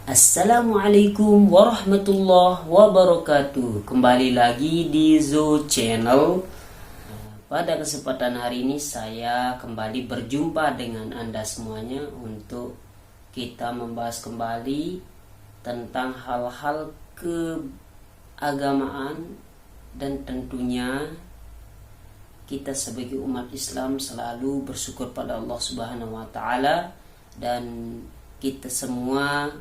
Assalamualaikum warahmatullahi wabarakatuh. Kembali lagi di Zo Channel. Pada kesempatan hari ini saya kembali berjumpa dengan Anda semuanya untuk kita membahas kembali tentang hal-hal keagamaan, dan tentunya kita sebagai umat Islam selalu bersyukur pada Allah Subhanahu wa taala, dan kita semua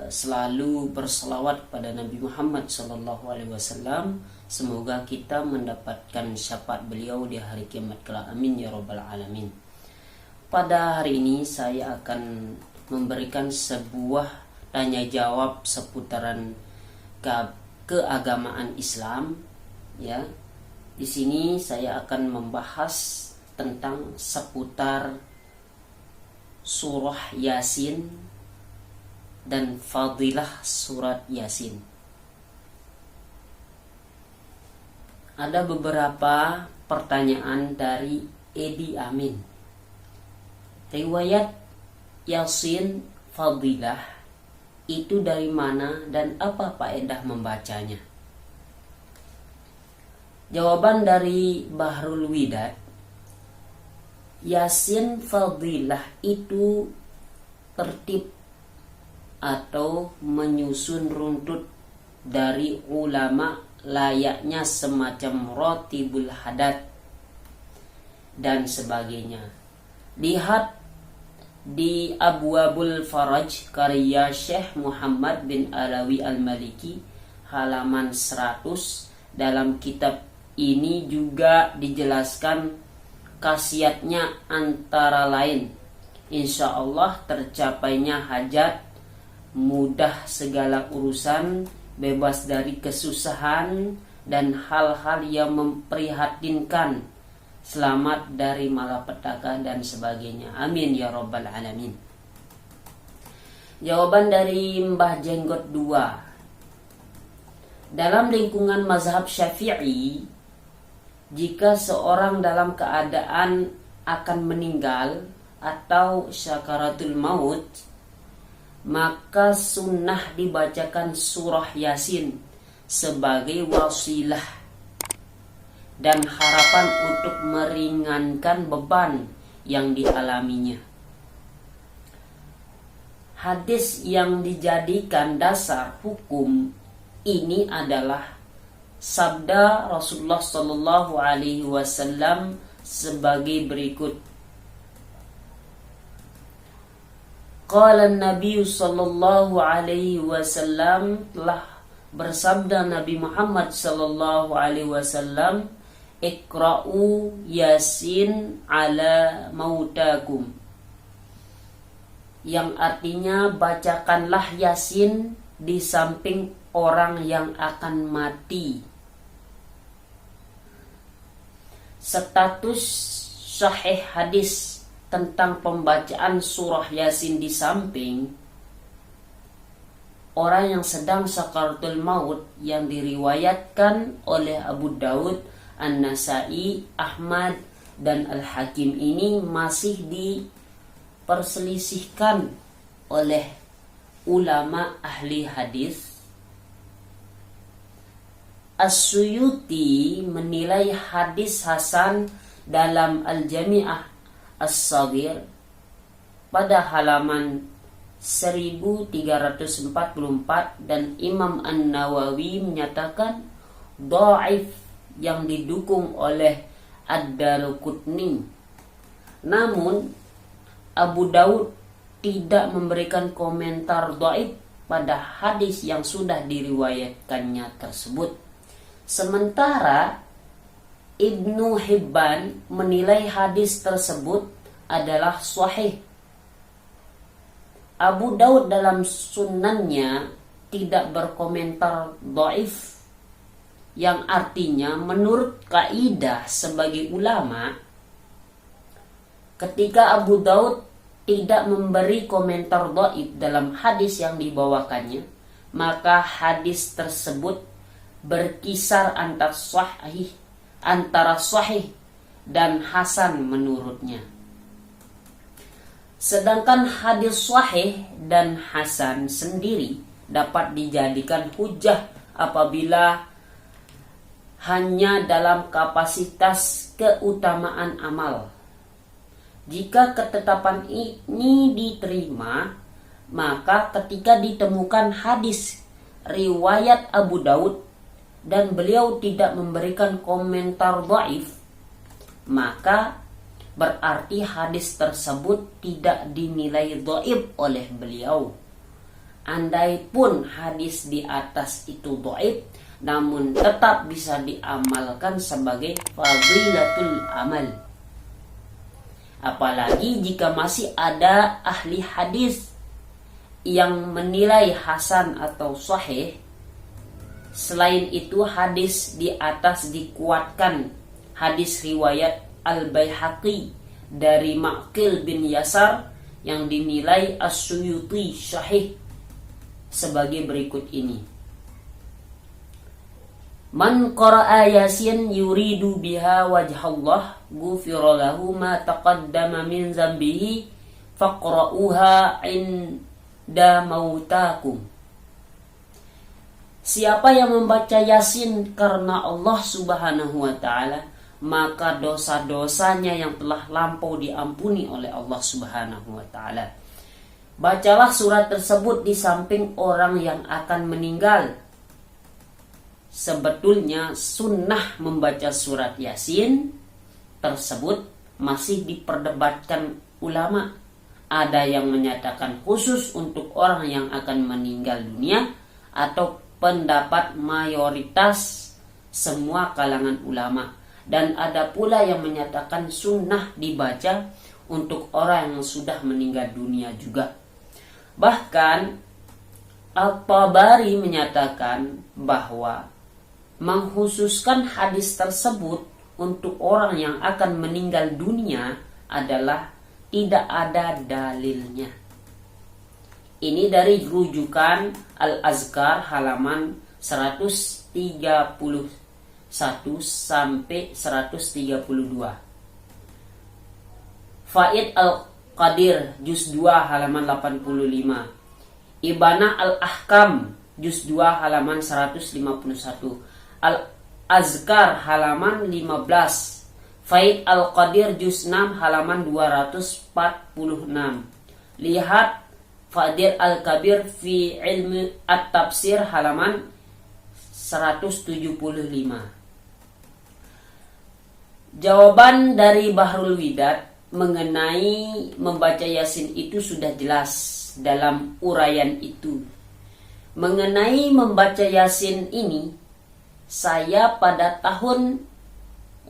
selalu berselawat pada Nabi Muhammad SAW. Semoga kita mendapatkan syafaat beliau di hari kiamat kelak. Amin ya rabbal alamin. Pada hari ini saya akan memberikan sebuah tanya jawab seputaran keagamaan Islam. Ya, di sini saya akan membahas tentang seputar surah Yasin dan fadilah surat Yasin. Ada beberapa pertanyaan dari Edi Amin. Riwayat Yasin fadilah itu dari mana dan apa faedah membacanya? Jawaban dari Bahrul Widad, Yasin fadilah itu tertib atau menyusun runtut dari ulama layaknya semacam rotibul hadad dan sebagainya. Lihat di Abwabul Faraj karya Syekh Muhammad bin Alawi Al-Maliki halaman 100. Dalam kitab ini juga dijelaskan khasiatnya, antara lain insya Allah tercapainya hajat, mudah segala urusan, bebas dari kesusahan dan hal-hal yang memprihatinkan, selamat dari malapetaka dan sebagainya. Amin ya rabbal alamin. Jawaban dari Mbah Jenggot 2. Dalam lingkungan mazhab Syafi'i, jika seorang dalam keadaan akan meninggal atau syakaratul maut, maka sunnah dibacakan surah Yasin sebagai wasilah dan harapan untuk meringankan beban yang dialaminya. Hadis yang dijadikan dasar hukum ini adalah sabda Rasulullah Shallallahu Alaihi Wasallam sebagai berikut. Qala Nabi sallallahu alaihi wasallam, telah bersabda Nabi Muhammad sallallahu alaihi wasallam, Iqra'u Yasin ala mautakum, yang artinya bacakanlah Yasin di samping orang yang akan mati. Status sahih hadis tentang pembacaan surah Yasin di samping orang yang sedang sakaratul maut yang diriwayatkan oleh Abu Daud, An-Nasai, Ahmad, dan Al-Hakim ini masih diperselisihkan oleh ulama ahli hadis. As-Suyuti menilai hadis hasan dalam Al-Jami'ah As-Saghir pada halaman 1344, dan Imam An-Nawawi menyatakan dhaif yang didukung oleh Ad-Daraqutni. Namun Abu Daud tidak memberikan komentar dhaif pada hadis yang sudah diriwayatkannya tersebut. Sementara Ibnu Hibban menilai hadis tersebut adalah sahih. Abu Daud dalam sunannya tidak berkomentar dhaif, yang artinya menurut kaidah sebagai ulama, ketika Abu Daud tidak memberi komentar dhaif dalam hadis yang dibawakannya, maka hadis tersebut berkisar antara sahih dan hasan menurutnya. Sedangkan hadis sahih dan hasan sendiri dapat dijadikan hujah apabila hanya dalam kapasitas keutamaan amal. Jika ketetapan ini diterima, maka ketika ditemukan hadis riwayat Abu Daud dan beliau tidak memberikan komentar dhaif, maka berarti hadis tersebut tidak dinilai dhaif oleh beliau. Andai pun hadis di atas itu dhaif, namun tetap bisa diamalkan sebagai fadilatul amal. Apalagi jika masih ada ahli hadis yang menilai hasan atau sahih. Selain itu hadis di atas dikuatkan hadis riwayat Al-Baihaqi dari Ma'qil bin Yasar yang dinilai As-Suyuti sahih sebagai berikut ini. Man qara'a Yasin yuridu biha wajhallah ghufira lahu ma taqaddama min zambihi faqra'uha inda mautakum. Siapa yang membaca Yasin karena Allah Subhanahu wa taala, maka dosa-dosanya yang telah lampau diampuni oleh Allah Subhanahu wa taala. Bacalah surat tersebut di samping orang yang akan meninggal. Sebetulnya sunnah membaca surat Yasin tersebut masih diperdebatkan ulama. Ada yang menyatakan khusus untuk orang yang akan meninggal dunia, atau pendapat mayoritas semua kalangan ulama. Dan ada pula yang menyatakan sunnah dibaca untuk orang yang sudah meninggal dunia juga. Bahkan Al-Tabari menyatakan bahwa mengkhususkan hadis tersebut untuk orang yang akan meninggal dunia adalah tidak ada dalilnya. Ini dari rujukan Al-Azkar halaman 131 sampai 132. Faid Al-Qadir juz 2 halaman 85. Ibana Al-Ahkam juz 2 halaman 151. Al-Azkar halaman 15. Faid Al-Qadir juz 6 halaman 246. Lihat Fadil Al-Kabir fi ilmi At-Tafsir halaman 175. Jawaban dari Bahrul Widad mengenai membaca Yasin itu sudah jelas dalam uraian itu. Mengenai membaca Yasin ini, saya pada tahun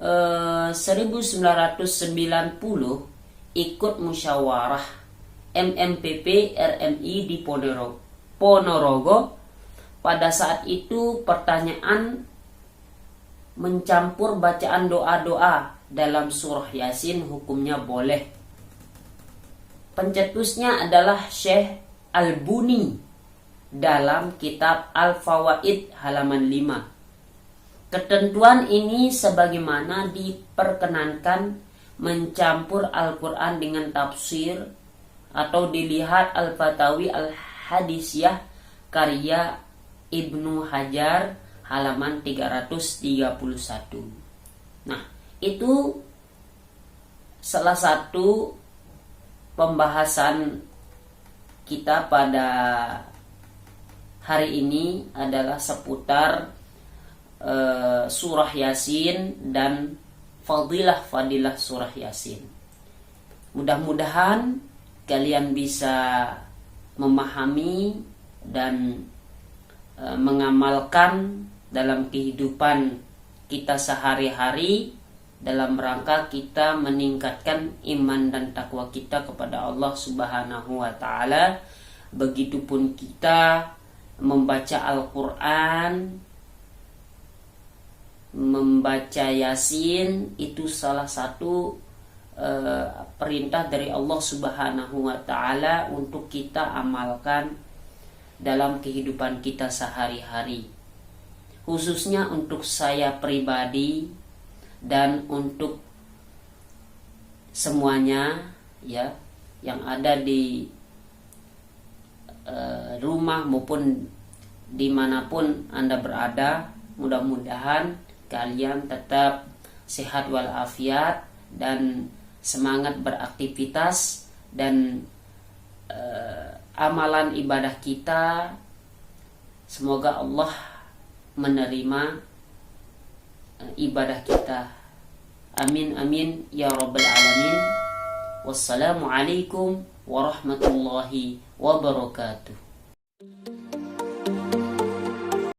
1990 ikut musyawarah MMPP RMI di Ponorogo. Pada saat itu pertanyaan mencampur bacaan doa-doa dalam surah Yasin hukumnya boleh. Pencetusnya adalah Syekh Al-Buni dalam kitab Al-Fawaid halaman 5. Ketentuan ini sebagaimana diperkenankan mencampur Al-Quran dengan tafsir, atau dilihat Al-Fatawi Al-Hadisiyah karya Ibnu Hajar halaman 331. Nah, itu salah satu pembahasan kita pada hari ini adalah seputar surah Yasin dan fadilah surah Yasin. Mudah-mudahan kalian bisa memahami dan mengamalkan dalam kehidupan kita sehari-hari dalam rangka kita meningkatkan iman dan takwa kita kepada Allah Subhanahu wa taala. Begitupun kita membaca Al-Qur'an, membaca Yasin, itu salah satu perintah dari Allah Subhanahu wa taala untuk kita amalkan dalam kehidupan kita sehari-hari. Khususnya untuk saya pribadi dan untuk semuanya, ya. yang ada di rumah maupun dimanapun Anda berada. Mudah-mudahan kalian tetap sehat walafiat dan semangat beraktivitas, dan amalan ibadah kita semoga Allah menerima ibadah kita. Amin amin ya rabbal alamin. Wassalamualaikum warahmatullahi wabarakatuh.